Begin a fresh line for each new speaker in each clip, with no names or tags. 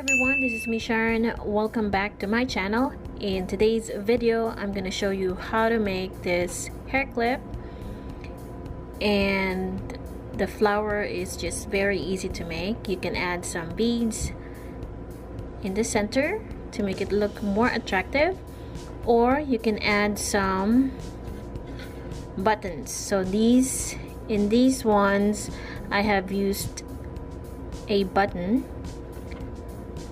everyone, this is me Sharon. Welcome back to my channel. In today's video, I'm gonna show you how to make this hair clip, and the flower is just very easy to make. You can add some beads in the center to make it look more attractive, or you can add some buttons. So in these ones I have used a button.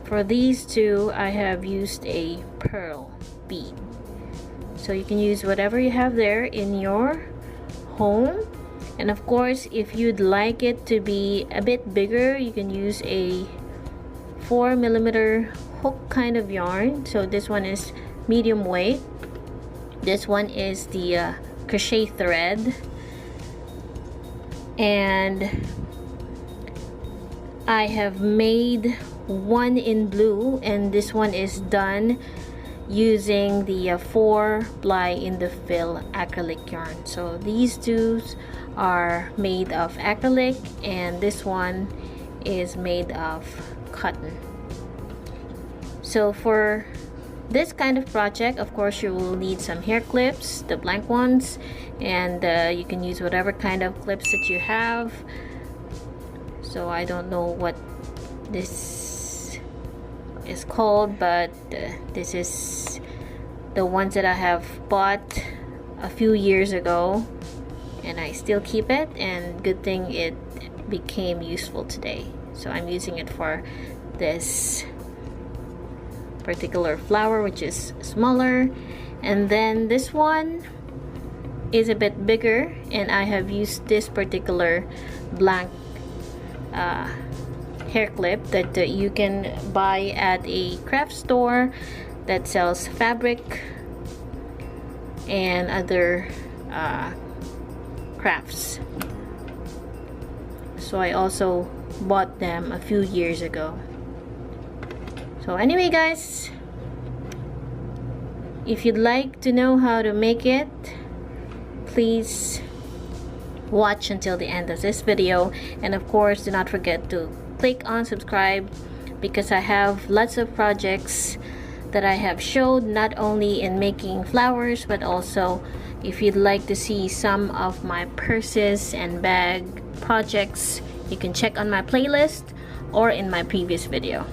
For these two, I have used a pearl bead. So you can use whatever you have there in your home. And of course, if you'd like it to be a bit bigger, you can use a 4mm hook kind of yarn. So this one is medium weight. This one is the crochet thread. And I have made one in blue, and this one is done using the 4-ply in the fill acrylic yarn. So these two are made of acrylic, and this one is made of cotton. So for this kind of project, of course, you will need some hair clips, the blank ones, and you can use whatever kind of clips that you have. So I don't know what this is called, but this is the ones that I have bought a few years ago, and I still keep it, and good thing it became useful today. So I'm using it for this particular flower, which is smaller, and then this one is a bit bigger, and I have used this particular blank hair clip that you can buy at a craft store that sells fabric and other crafts. So I also bought them a few years ago. So anyway guys, if you'd like to know how to make it, please watch until the end of this video, and of course do not forget to click on subscribe, because I have lots of projects that I have showed, not only in making flowers, but also if you'd like to see some of my purses and bag projects, you can check on my playlist or in my previous video.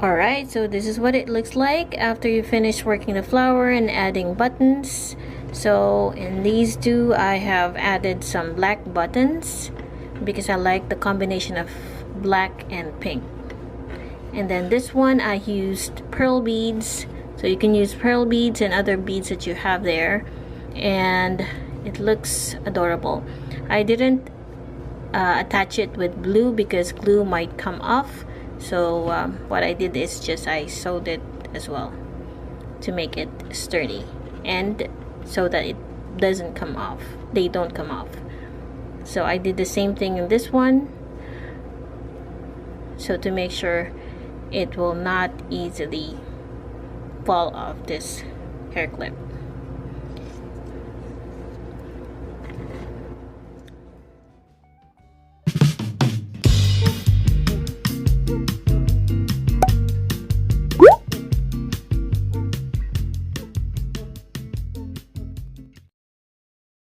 Alright, so this is what it looks like after you finish working the flower and adding buttons. So in these two, I have added some black buttons because I like the combination of black and pink. And then this one, I used pearl beads. So you can use pearl beads and other beads that you have there. And it looks adorable. I didn't attach it with glue because glue might come off. So what I did is just I sewed it as well to make it sturdy and so that it doesn't come off. They don't come off. So I did the same thing in this one. So to make sure it will not easily fall off this hair clip.